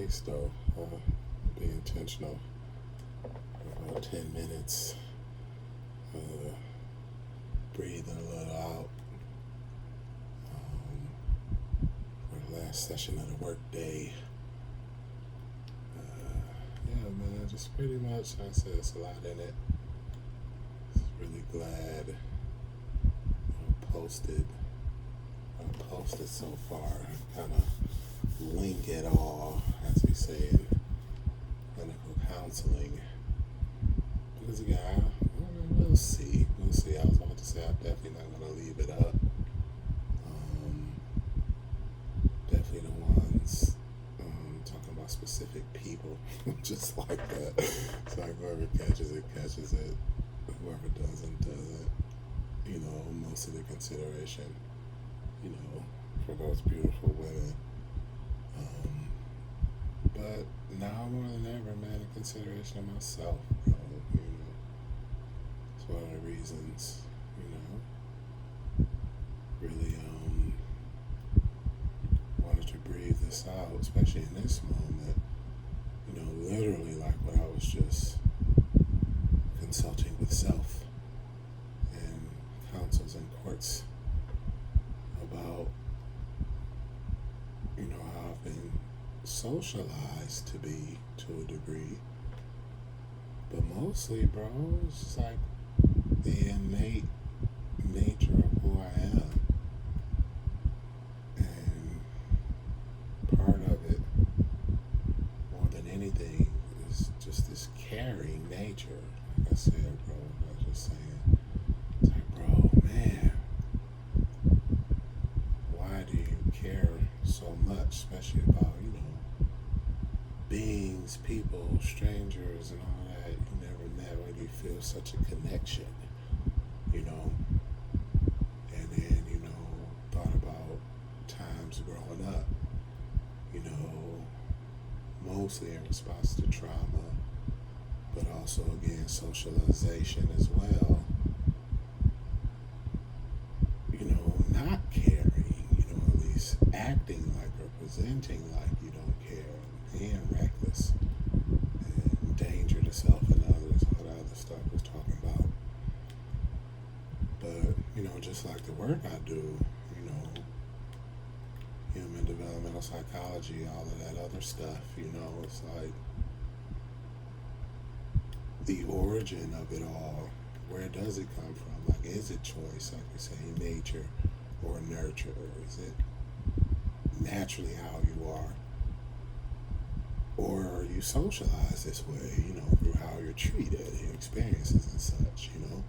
space though. Be intentional. About 10 minutes. Uh, Breathing a little out. For the last session of the work day. Yeah, man, just pretty much, like I said, it's a lot in it. Just really glad posted. I posted so far. Kind of link it all, as we say in clinical counseling. Because again, we'll see. We'll see. I was about to say I'm definitely not gonna leave it up. Definitely the ones talking about specific people, just like that. It's like whoever catches it, catches it. Whoever doesn't, doesn't. Most of the consideration, for those beautiful women. But now more than ever, man, a consideration of myself, bro. It's one of the reasons, really wanted to breathe this out, especially in this moment. Literally like when I was just consulting with self and councils and courts about, how I've been socialized to be to a degree. But mostly, bro, it's just like the innate nature of who I am. And part of it, more than anything, is just this caring nature. Like I said, bro, I was just saying, it's like, bro, man, why do you care so much, especially about, beings, people, strangers, and all that you never met, where you feel such a connection, and then, thought about times growing up, mostly in response to trauma, but also, again, socialization as well, not caring, at least acting like or presenting like you don't care, being reckless, and danger to self and others, all that other stuff I was talking about. But, just like the work I do, human developmental psychology, all of that other stuff, it's like the origin of it all. Where does it come from? Like, is it choice, like you say, nature or nurture? Or is it naturally how you are? Or are you socialized this way, through how you're treated, your experiences and such, And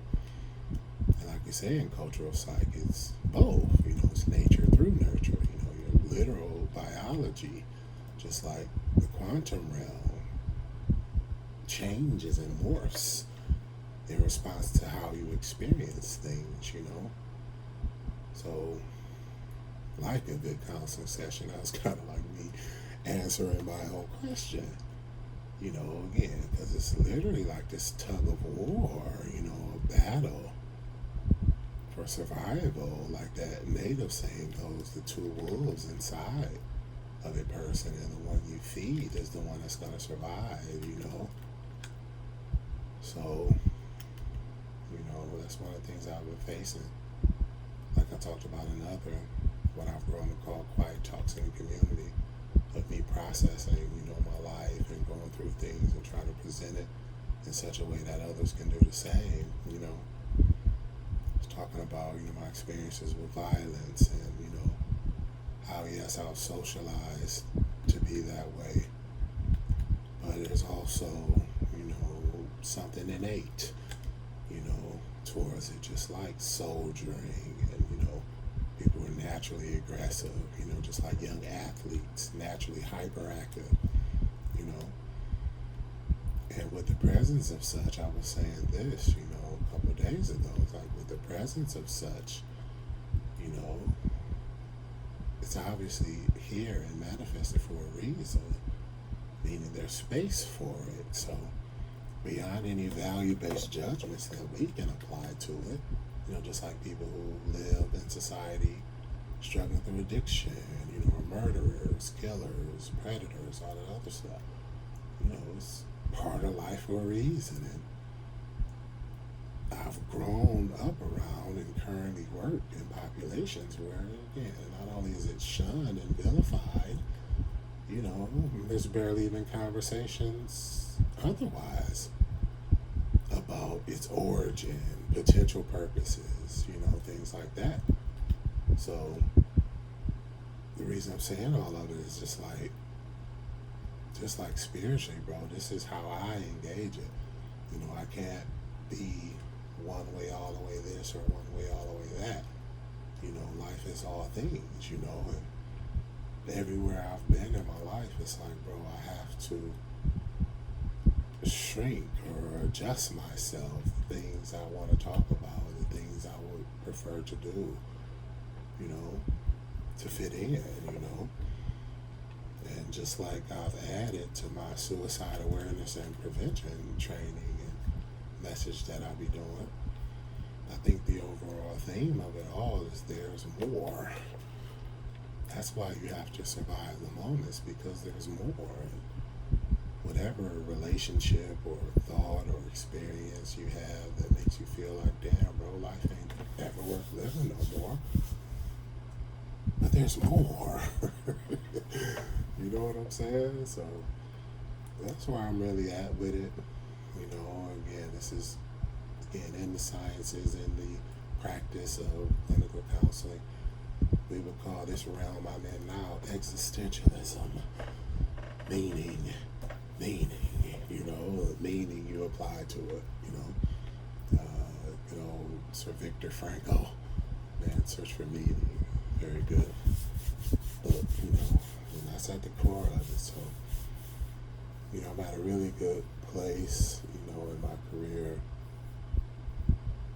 like you say in cultural psych, it's both, it's nature through nurture, your literal biology, just like the quantum realm, changes and morphs in response to how you experience things, So, like a good counseling session, that was kind of like me answering my own question, again, because it's literally like this tug of war, a battle for survival, like that native saying goes, the two wolves inside of a person, and the one you feed is the one that's going to survive, So, that's one of the things I've been facing. Like I talked about in what I've grown to call quiet talks in the community, of me processing, my life and going through things and trying to present it in such a way that others can do the same, talking about, my experiences with violence and, how, yes, I was socialized to be that way. But there's also, something innate, towards it, just like soldiering and, people are naturally aggressive, just like young athletes, naturally hyperactive, And with the presence of such, I was saying this, a couple of days ago, it's like with the presence of such, it's obviously here and manifested for a reason, meaning there's space for it. So beyond any value-based judgments that we can apply to it, just like people who live in society struggling through addiction, or murderers, killers, predators, all that other stuff. It's part of life for a reason. And I've grown up around and currently work in populations where, again, not only is it shunned and vilified, there's barely even conversations otherwise about its origin, potential purposes, things like that. So the reason I'm saying all of it is just like spiritually, bro, this is how I engage it. I can't be one way all the way this or one way all the way that. Life is all things, and everywhere I've been in my life, it's like, bro, I have to shrink or adjust myself, the things I want to talk about, the things I would prefer to do, to fit in, And just like I've added to my suicide awareness and prevention training and message that I'll be doing, I think the overall theme of it all is there's more. That's why you have to survive the moments, because there's more. And whatever relationship or thought or experience you have that makes you feel like, damn, bro, life ain't ever worth living no more. But there's more. You know what I'm saying? So that's where I'm really at with it. Again, this is, in the sciences, in the practice of clinical counseling. We would call this realm I'm in now existentialism. Meaning, meaning you apply to it, Sir Viktor Frankl, Man's Search for Meaning, very good book, and that's at the core of it. So, I'm at a really good place, in my career,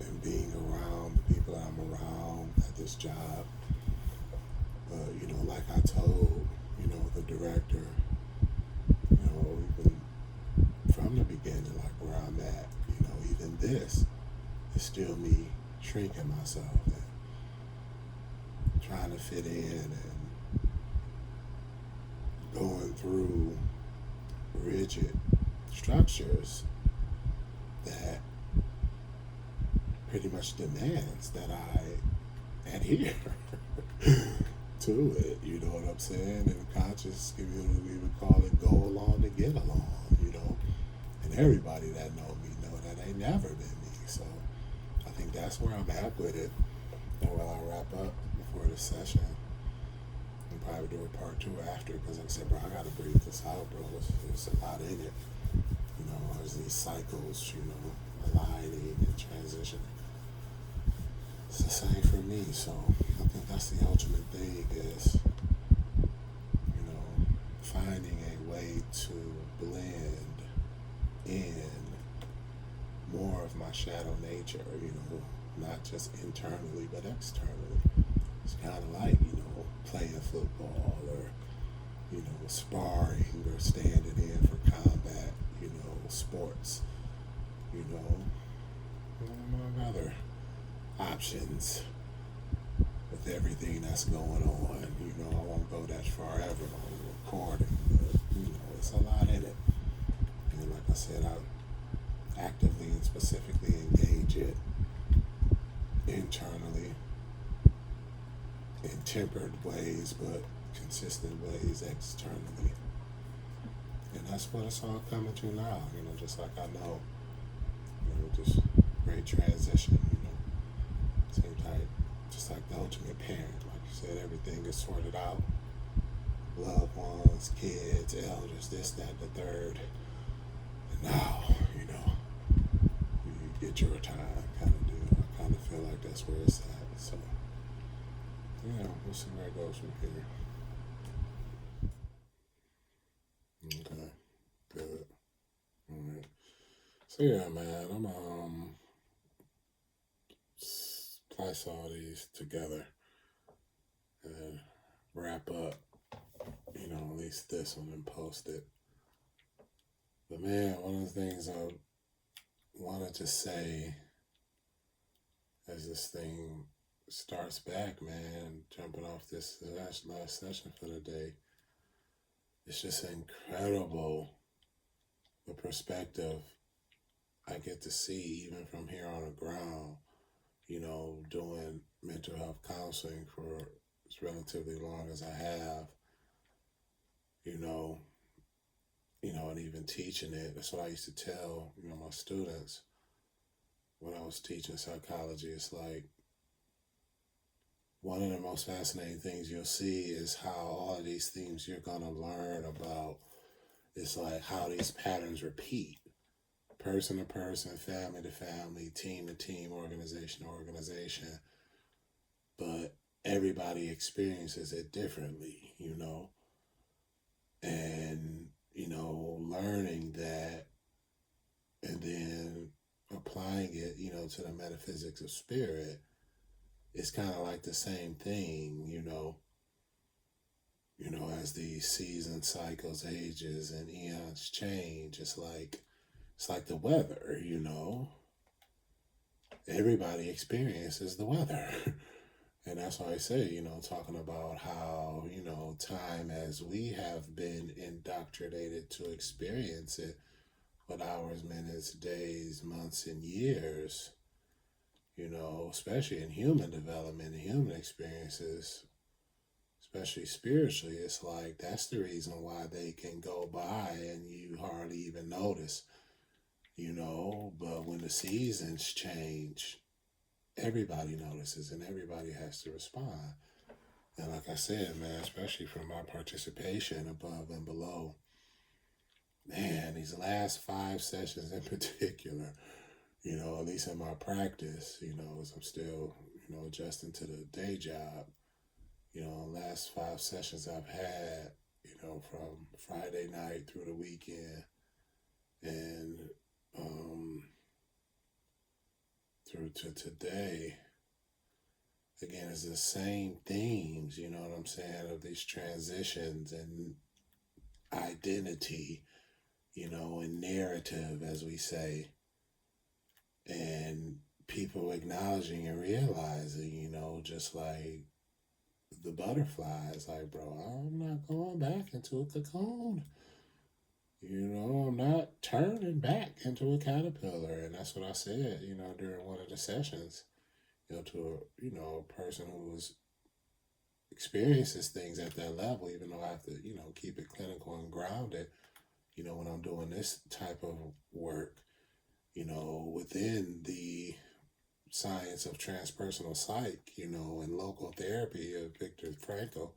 and being around the people that I'm around at this job. Like I told, the director, even from the beginning, like where I'm at, even this is still me shrinking myself and trying to fit in and going through rigid structures that pretty much demands that I adhere to it, you know what I'm saying? In the conscious community, we would call it go along to get along, And everybody that know me know that ain't never been me. So I think that's where I'm at with it. And while I wrap up before this session, I'll probably do a part 2 after, because like I said, bro, I gotta breathe this out, bro. There's a lot in it. There's these cycles, aligning and transitioning. It's the same for me, so I think that's the ultimate thing is, finding a way to blend in more of my shadow nature, not just internally but externally. It's kind of like, playing football or, sparring or standing in for combat, sports, among other options with everything that's going on. I won't go that far ever on recording, but, it's a lot in it. And like I said, I actively and specifically engage it internally in tempered ways, but consistent ways externally. And that's what it's all coming to now, just like I know, just great transition, same type, just like the ultimate parent, like you said, everything is sorted out, loved ones, kids, elders, this, that, the third, and now, you get your time kind of deal. I kind of feel like that's where it's at, so, we'll see where it goes from here. Okay, good. All right. So yeah, man, I'm splice all these together and wrap up, at least this one and post it. But man, one of the things I wanted to say as this thing starts back, man, jumping off this last session for the day. It's just incredible the perspective I get to see even from here on the ground, doing mental health counseling for as relatively long as I have, you know, and even teaching it. That's what I used to tell, my students when I was teaching psychology. It's like one of the most fascinating things you'll see is how all of these things you're going to learn about, it's like how these patterns repeat, person to person, family to family, team to team, organization to organization. But everybody experiences it differently, and, learning that and then applying it, to the metaphysics of spirit, it's kind of like the same thing, as the season cycles, ages, and eons change. It's like the weather, Everybody experiences the weather. And that's why I say, talking about how, time as we have been indoctrinated to experience it with hours, minutes, days, months, and years, especially in human development and human experiences, especially spiritually, it's like that's the reason why they can go by and you hardly even notice, But when the seasons change, everybody notices and everybody has to respond. And like I said, man, especially from my participation above and below, man, these last 5 sessions in particular, at least in my practice, as I'm still, adjusting to the day job, last 5 sessions I've had, from Friday night through the weekend and through to today, again, it's the same themes, you know what I'm saying, of these transitions and identity, and narrative, as we say, and people acknowledging and realizing, just like the butterflies, like, bro, I'm not going back into a cocoon. I'm not turning back into a caterpillar. And that's what I said, during one of the sessions, to a person who was experiences things at that level, even though I have to, keep it clinical and grounded, when I'm doing this type of work, within the science of transpersonal psych, and local therapy of Viktor Frankl,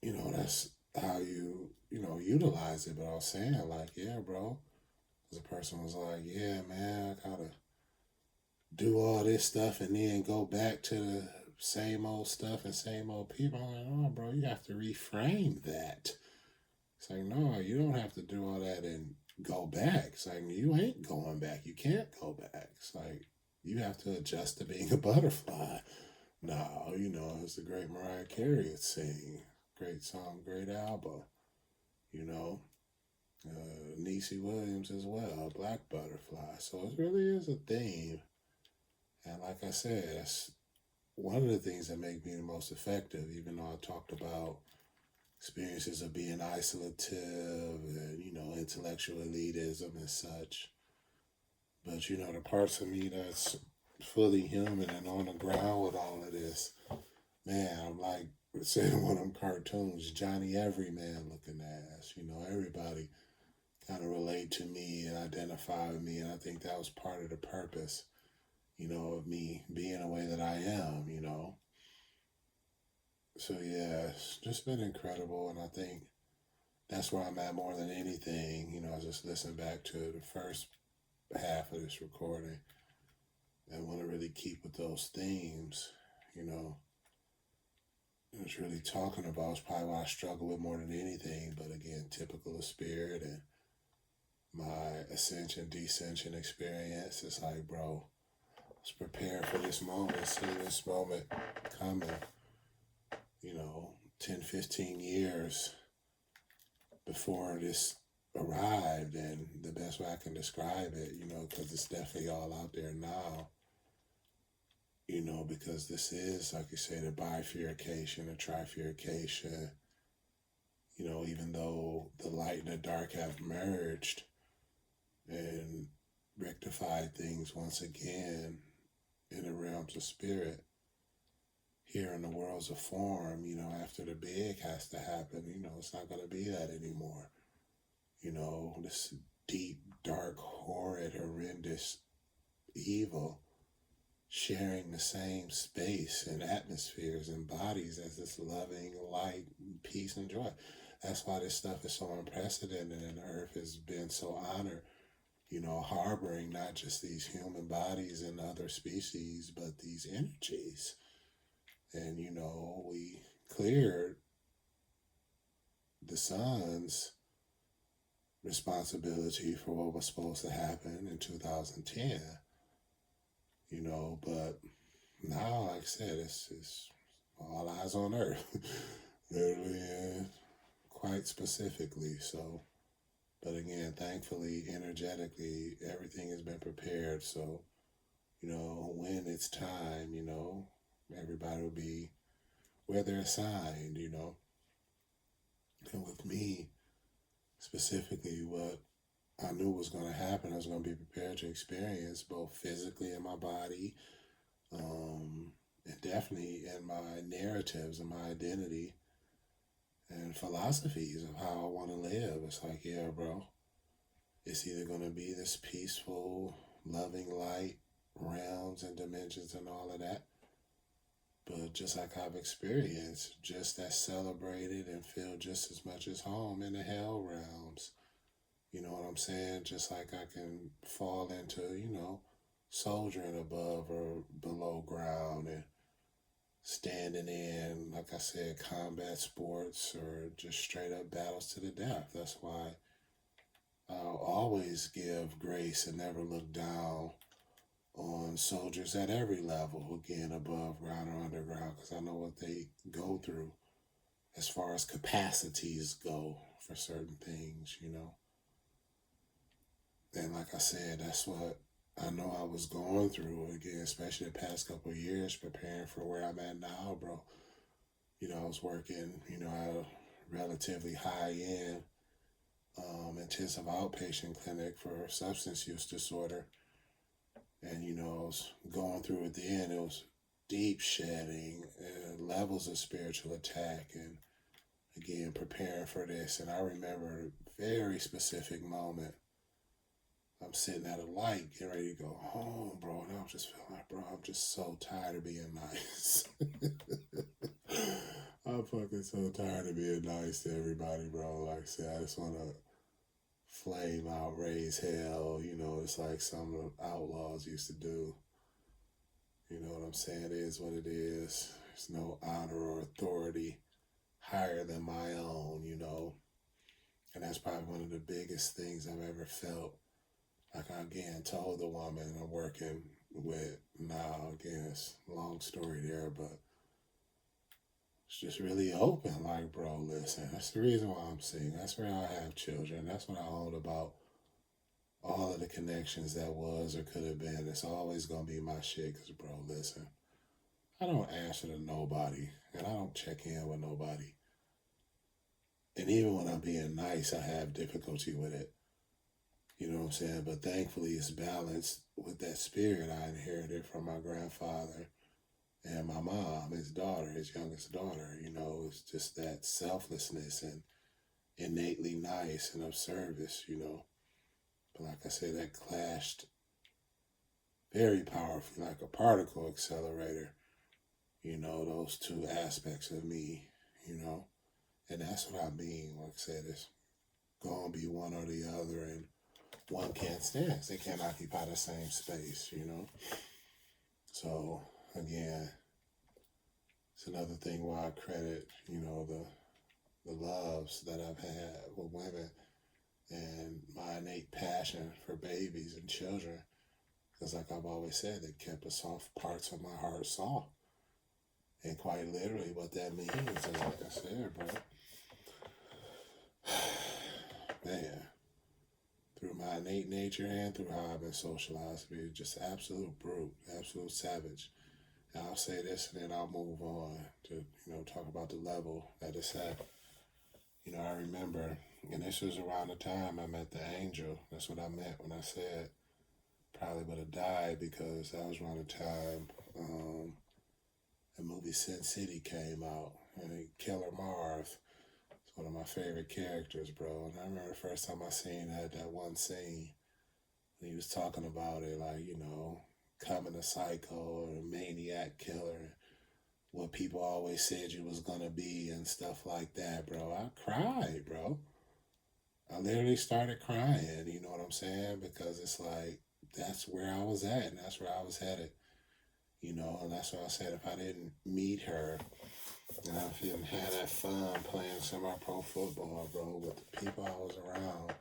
that's how you, utilize it. But I was saying, like, yeah, bro, because the person was like, yeah, man, I gotta do all this stuff and then go back to the same old stuff and same old people. I'm like, oh, bro, you have to reframe that. It's like, no, you don't have to do all that and go back. It's like, you ain't going back. You can't go back. It's like, you have to adjust to being a butterfly. No, it's the great Mariah Carey would sing. Great song, great album. Niecy Williams as well, Black Butterfly. So it really is a theme. And like I said, that's one of the things that make me the most effective, even though I talked about experiences of being isolative and, intellectual elitism and such. But, the parts of me that's fully human and on the ground with all of this, man, I'm like saying one of them cartoons, Johnny Everyman looking ass. Everybody kind of relate to me and identify with me. And I think that was part of the purpose, of me being the way that I am, So yeah, it's just been incredible. And I think that's where I'm at more than anything. I just listened back to the first half of this recording and want to really keep with those themes, It's really talking about. It's probably what I struggle with more than anything. But again, typical of spirit and my ascension, descension experience. It's like, bro, let's prepare for this moment, see this moment coming, 10, 15 years before this arrived. And the best way I can describe it, because it's definitely all out there now, because this is, like you say, the bifurcation, the trifurcation, even though the light and the dark have merged and rectified things once again in the realms of spirit, here in the worlds of form, after the big has to happen, it's not going to be that anymore. This deep, dark, horrid, horrendous evil sharing the same space and atmospheres and bodies as this loving light, peace, and joy. That's why this stuff is so unprecedented, and Earth has been so honored, harboring not just these human bodies and other species, but these energies. And, we cleared the sun's responsibility for what was supposed to happen in 2010, but now, like I said, it's all eyes on Earth, literally and quite specifically. So, but again, thankfully, energetically, everything has been prepared. So, when it's time, everybody will be where they're assigned, And with me, specifically, what I knew was going to happen, I was going to be prepared to experience both physically in my body, and definitely in my narratives and my identity and philosophies of how I want to live. It's like, yeah, bro, it's either going to be this peaceful, loving light, realms and dimensions and all of that. But just like I've experienced, just as celebrated and feel just as much as home in the hell realms. You know what I'm saying? Just like I can fall into, soldiering above or below ground and standing in, like I said, combat sports or just straight up battles to the death. That's why I'll always give grace and never look down on soldiers at every level, again, above ground or underground, because I know what they go through as far as capacities go for certain things, And like I said, that's what I know I was going through, again, especially the past couple of years, preparing for where I'm at now, bro. I was working, at a relatively high end intensive outpatient clinic for substance use disorder. And, I was going through it then. It was deep shedding, levels of spiritual attack, and again, preparing for this. And I remember a very specific moment. I'm sitting at a light, getting ready to go home, bro. And I'm just feeling like, bro, I'm just so tired of being nice. I'm fucking so tired of being nice to everybody, bro. Like I said, I just want to flame out, raise hell. It's like some of the outlaws used to do. You know what I'm saying? It is what it is. There's no honor or authority higher than my own, And that's probably one of the biggest things I've ever felt. Like I again told the woman I'm working with now, again, it's a long story there, but it's just really open. Like, bro, listen, that's the reason why I'm single. That's where I have children. That's what I own about all of the connections that was or could have been. It's always going to be my shit, because, bro, listen, I don't answer to nobody, and I don't check in with nobody. And even when I'm being nice, I have difficulty with it. You know what I'm saying? But thankfully, it's balanced with that spirit I inherited from my grandfather and my mom, his daughter, his youngest daughter. It's just that selflessness and innately nice and of service, But like I said, that clashed very powerfully, like a particle accelerator, those two aspects of me, And that's what I mean. Like I said, it's going to be one or the other, and one can't stand. They can't occupy the same space, So, again, it's another thing why I credit, the loves that I've had with women and my innate passion for babies and children. Because, like I've always said, it kept the soft parts of my heart soft. And quite literally, what that means is, like I said, bro, man, through my innate nature and through how I've been socialized, to be just absolute brute, absolute savage. I'll say this and then I'll move on to, talk about the level that it's at. I remember, and this was around the time I met the angel. That's what I meant when I said probably would have died, because that was around the time the movie Sin City came out. And Killer Marv is one of my favorite characters, bro. And I remember the first time I seen that one scene, when he was talking about it, like, coming a psycho or a maniac killer, what people always said you was gonna be and stuff like that, bro. I cried, bro. I literally started crying, you know what I'm saying? Because it's like, that's where I was at and that's where I was headed, and that's why I said if I didn't meet her and I didn't have that fun playing semi-pro football, bro, with the people I was around,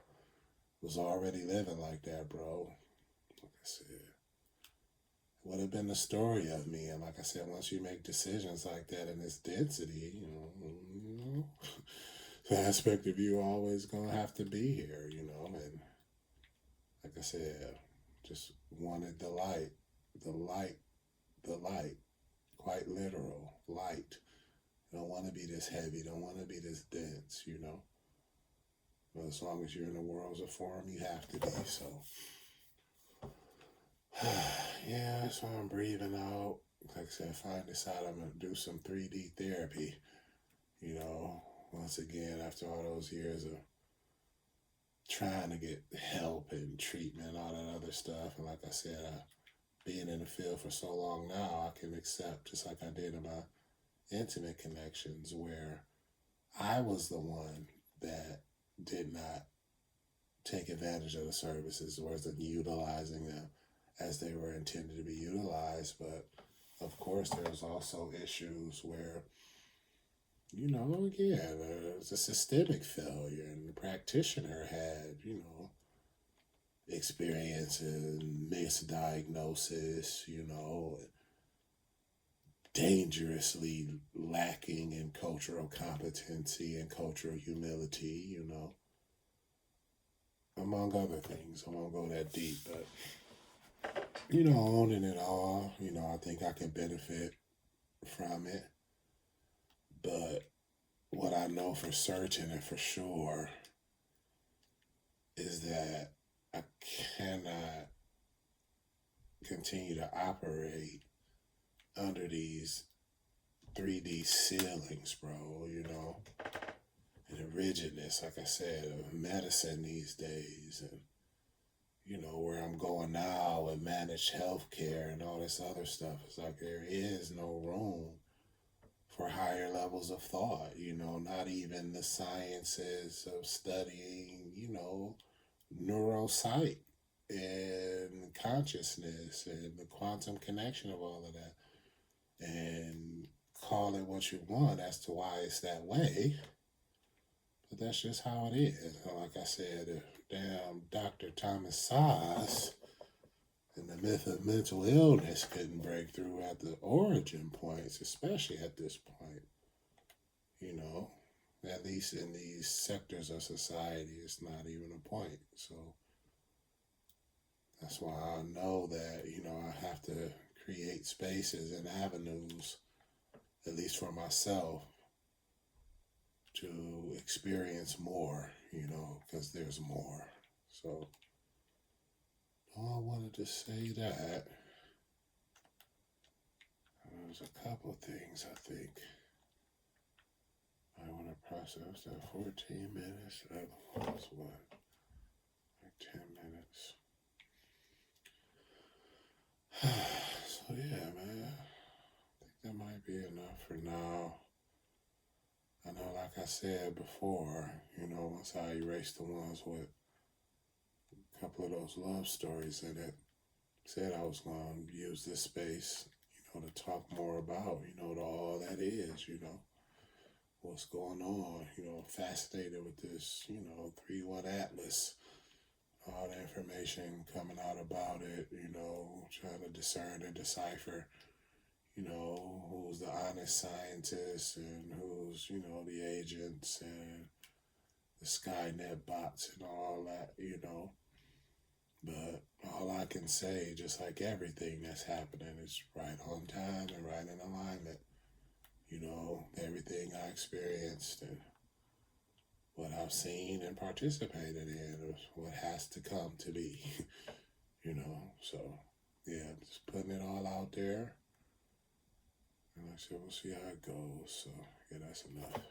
was already living like that, bro. Like I said, would have been the story of me. And like I said, once you make decisions like that in this density, the aspect of you always gonna have to be here, and like I said, just wanted the light, the light, the light, quite literal light. Don't want to be this heavy, don't want to be this dense, But as long as you're in the worlds of form, you have to be. So, yeah, that's why I'm breathing out. Like I said, if I decide I'm going to do some 3D therapy, once again, after all those years of trying to get help and treatment and all that other stuff. And like I said, being in the field for so long now, I can accept, just like I did in my intimate connections, where I was the one that did not take advantage of the services, wasn't utilizing them as they were intended to be utilized. But of course, there's also issues where, again, there's a systemic failure, and the practitioner had, experience in misdiagnosis, dangerously lacking in cultural competency and cultural humility, among other things. I won't go that deep, but, owning it all, I think I can benefit from it. But what I know for certain and for sure is that I cannot continue to operate under these 3D ceilings, bro, and the rigidness, like I said, of medicine these days, and, where I'm going now and managed healthcare and all this other stuff. It's like there is no room for higher levels of thought, not even the sciences of studying, neuropsych and consciousness and the quantum connection of all of that. And call it what you want as to why it's that way. But that's just how it is. Like I said, if damn Dr. Thomas Szasz and the myth of mental illness couldn't break through at the origin points, especially at this point, at least in these sectors of society, it's not even a point. So that's why I know that, I have to create spaces and avenues, at least for myself, to experience more, because there's more. So, I wanted to say that. There's a couple things I think I want to process. That 14 minutes, the other one was what? Like 10 minutes. So yeah, man, I think that might be enough for now. I know, like I said before, once I erased the ones with a couple of those love stories in it, said I was going to use this space, to talk more about, all that is, what's going on, fascinated with this, 3-1 Atlas, all the information coming out about it, trying to discern and decipher, who's the honest scientists and who's, the agents and the Skynet bots and all that, But all I can say, just like everything that's happening, is right on time and right in alignment. Everything I experienced and what I've seen and participated in is what has to come to be. So yeah, just putting it all out there. And like I said, we'll see how it goes. So yeah, that's enough.